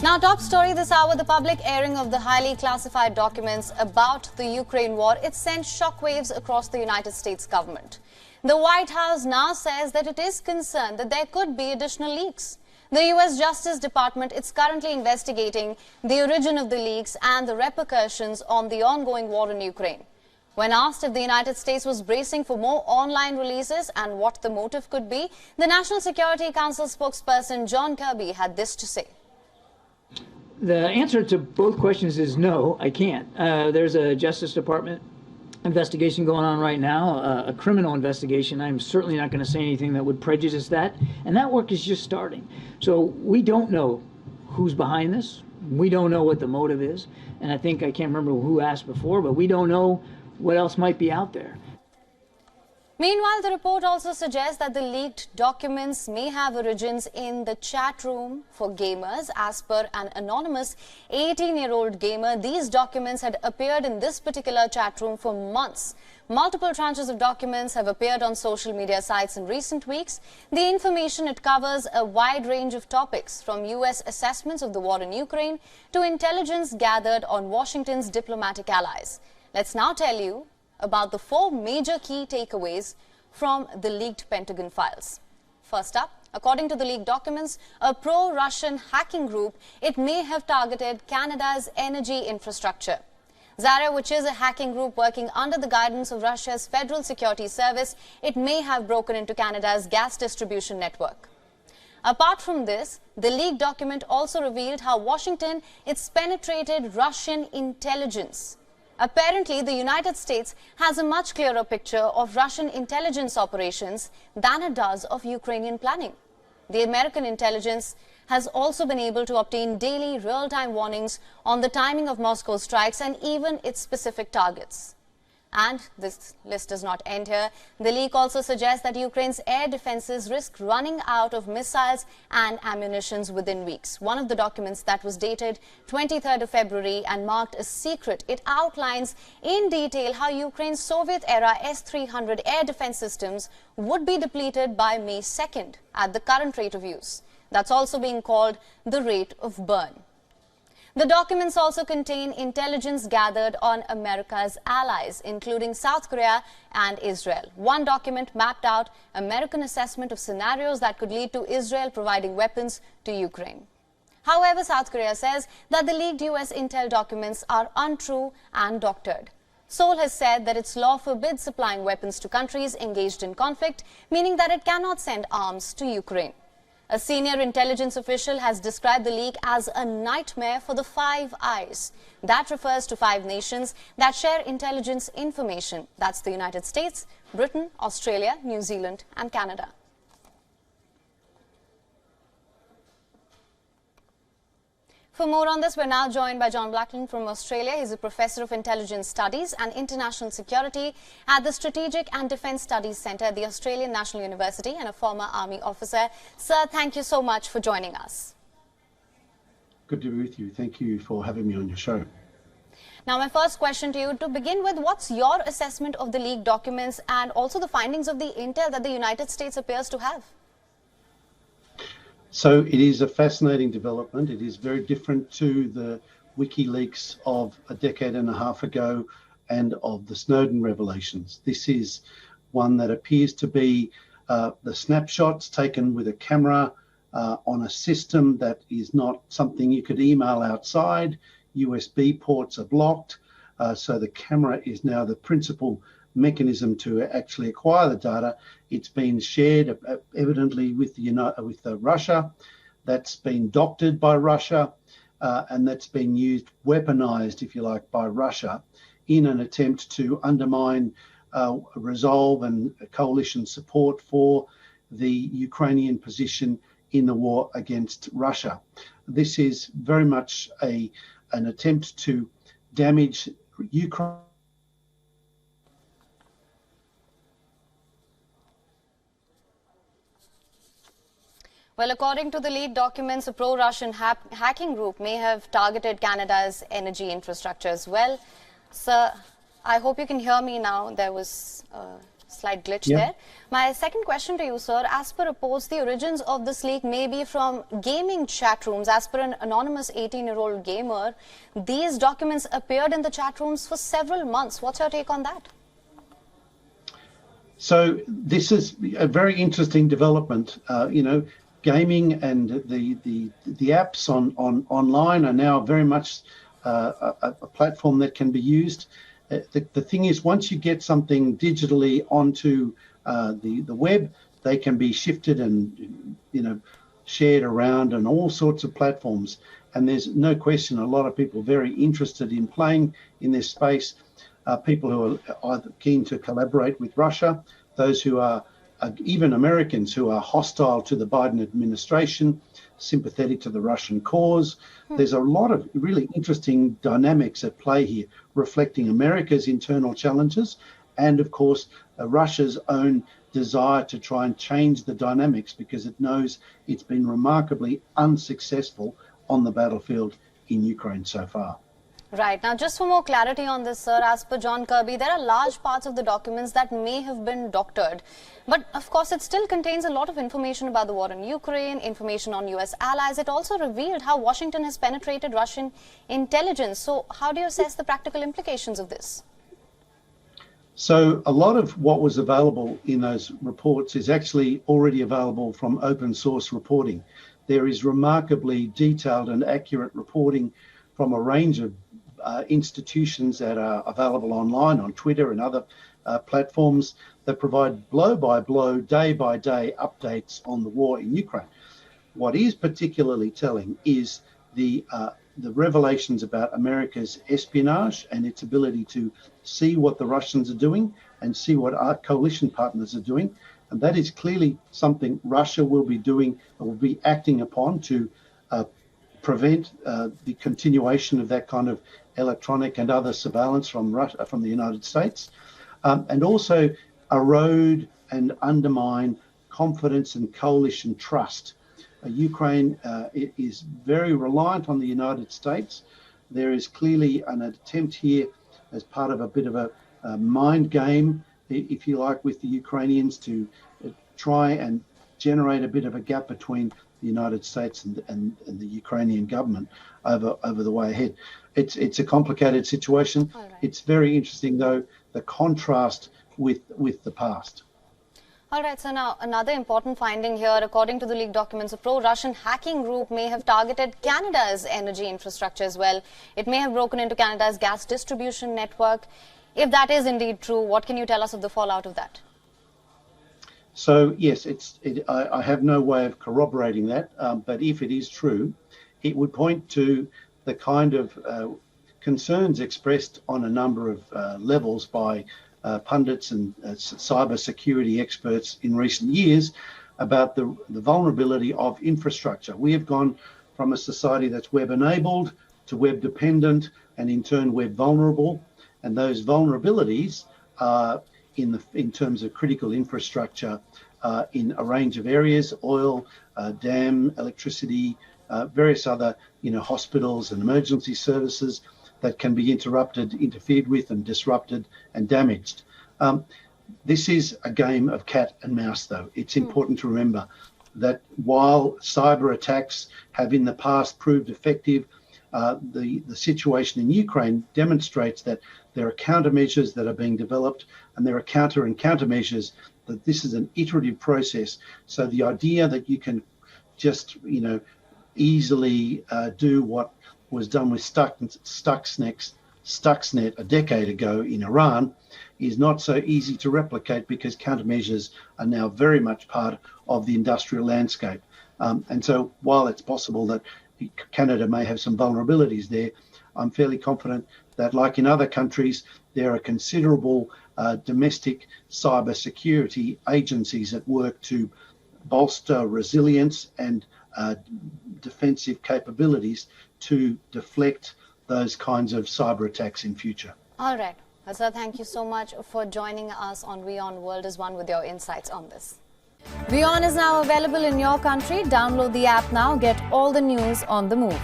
Now, top story this hour, the public airing of the highly classified documents about the Ukraine war. It sent shockwaves across the United States government. The White House now says that it is concerned that there could be additional leaks. The U.S. Justice Department is currently investigating the origin of the leaks and the repercussions on the ongoing war in Ukraine. When asked if the United States was bracing for more online releases and what the motive could be, the National Security Council spokesperson John Kirby had this to say. The answer to both questions is no, I can't. There's a Justice Department investigation going on right now, a criminal investigation. I'm certainly not going to say anything that would prejudice that. And that work is just starting. So we don't know who's behind this. We don't know what the motive is. And I think, I can't remember who asked before, but we don't know what else might be out there. Meanwhile, the report also suggests that the leaked documents may have origins in the chat room for gamers. As per an anonymous 18-year-old gamer, these documents had appeared in this particular chat room for months. Multiple tranches of documents have appeared on social media sites in recent weeks. The information, it covers a wide range of topics, from U.S. assessments of the war in Ukraine to intelligence gathered on Washington's diplomatic allies. Let's now tell you about the 4 major key takeaways from the leaked Pentagon files. First up, according to the leaked documents, a pro-Russian hacking group, it may have targeted Canada's energy infrastructure. Zarya, which is a hacking group working under the guidance of Russia's Federal Security Service, it may have broken into Canada's gas distribution network. Apart from this, the leaked document also revealed how Washington, it's penetrated Russian intelligence. Apparently, the United States has a much clearer picture of Russian intelligence operations than it does of Ukrainian planning. The American intelligence has also been able to obtain daily real-time warnings on the timing of Moscow strikes and even its specific targets. And this list does not end here. The leak also suggests that Ukraine's air defenses risk running out of missiles and ammunitions within weeks. One of the documents that was dated 23rd of February and marked a secret, it outlines in detail how Ukraine's Soviet-era S-300 air defense systems would be depleted by May 2nd at the current rate of use. That's also being called the rate of burn. The documents also contain intelligence gathered on America's allies, including South Korea and Israel. One document mapped out American assessment of scenarios that could lead to Israel providing weapons to Ukraine. However, South Korea says that the leaked U.S. intel documents are untrue and doctored. Seoul has said that its law forbids supplying weapons to countries engaged in conflict, meaning that it cannot send arms to Ukraine. A senior intelligence official has described the leak as a nightmare for the Five Eyes. That refers to 5 nations that share intelligence information. That's the United States, Britain, Australia, New Zealand and Canada. For more on this, we're now joined by John Blackland from Australia. He's a professor of intelligence studies and international security at the Strategic and Defence Studies Centre at the Australian National University and a former army officer. Sir, thank you so much for joining us. Good to be with you. Thank you for having me on your show. Now, my first question to you, to begin with, what's your assessment of the leaked documents and also the findings of the intel that the United States appears to have? So it is a fascinating development. It is very different to the WikiLeaks of a decade and a half ago and of the Snowden revelations. This is one that appears to be the snapshots taken with a camera on a system that is not something you could email outside. USB ports are blocked. So the camera is now the principal mechanism to actually acquire the data. It's been shared evidently with Russia. That's been doctored by Russia, and that's been used, weaponized, if you like, by Russia in an attempt to undermine resolve and coalition support for the Ukrainian position in the war against Russia. This is very much an attempt to damage Ukraine. Well, according to the leaked documents, a pro-Russian hacking group may have targeted Canada's energy infrastructure as well. Sir, I hope you can hear me now. There was slight glitch Yep. there. My second question to you, sir, as per reports, the origins of this leak may be from gaming chat rooms. As per an anonymous 18-year-old gamer, these documents appeared in the chat rooms for several months. What's your take on that? So this is a very interesting development. Gaming and the apps online are now very much a platform that can be used. The thing is, once you get something digitally onto the web, they can be shifted and shared around on all sorts of platforms. And there's no question a lot of people very interested in playing in this space. People who are either keen to collaborate with Russia, those who are even Americans who are hostile to the Biden administration, sympathetic to the Russian cause. There's a lot of really interesting dynamics at play here, reflecting America's internal challenges and, of course, Russia's own desire to try and change the dynamics because it knows it's been remarkably unsuccessful on the battlefield in Ukraine so far. Right. Now, just for more clarity on this, sir, as per John Kirby, there are large parts of the documents that may have been doctored. But, of course, it still contains a lot of information about the war in Ukraine, information on U.S. allies. It also revealed how Washington has penetrated Russian intelligence. So how do you assess the practical implications of this? So a lot of what was available in those reports is actually already available from open source reporting. There is remarkably detailed and accurate reporting from a range of institutions that are available online on Twitter and other platforms that provide blow-by-blow, day-by-day updates on the war in Ukraine. What is particularly telling is the revelations about America's espionage and its ability to see what the Russians are doing and see what our coalition partners are doing. And that is clearly something Russia will be doing, will be acting upon to prevent the continuation of that kind of electronic and other surveillance from Russia, from the United States, and also erode and undermine confidence and coalition trust. Ukraine is very reliant on the United States. There is clearly an attempt here as part of a bit of a mind game, if you like, with the Ukrainians to try and generate a bit of a gap between the United States and the Ukrainian government over the way ahead. It's a complicated situation. All right. It's very interesting, though, the contrast with the past. All right, so now another important finding here, according to the leaked documents, a pro-Russian hacking group may have targeted Canada's energy infrastructure as well. It may have broken into Canada's gas distribution network. If that is indeed true, what can you tell us of the fallout of that? So yes, I have no way of corroborating that, but if it is true, it would point to the kind of concerns expressed on a number of levels by pundits and cyber security experts in recent years about the vulnerability of infrastructure. We have gone from a society that's web enabled to web dependent and in turn web vulnerable, and those vulnerabilities are in terms of critical infrastructure in a range of areas: oil, dam, electricity, various other hospitals and emergency services that can be interfered with and disrupted and damaged. This is a game of cat and mouse, though. It's important to remember that while cyber attacks have in the past proved effective, the situation in Ukraine demonstrates that there are countermeasures that are being developed, and there are countermeasures, that this is an iterative process. So the idea that you can just easily do what was done with Stuxnet a decade ago in Iran is not so easy to replicate, because countermeasures are now very much part of the industrial landscape. And so while it's possible that Canada may have some vulnerabilities there, I'm fairly confident that, like in other countries, there are considerable domestic cyber security agencies at work to bolster resilience and defensive capabilities to deflect those kinds of cyber attacks in future. All right. Sir, thank you so much for joining us on WION World is One with your insights on this. WION is now available in your country. Download the app now. Get all the news on the move.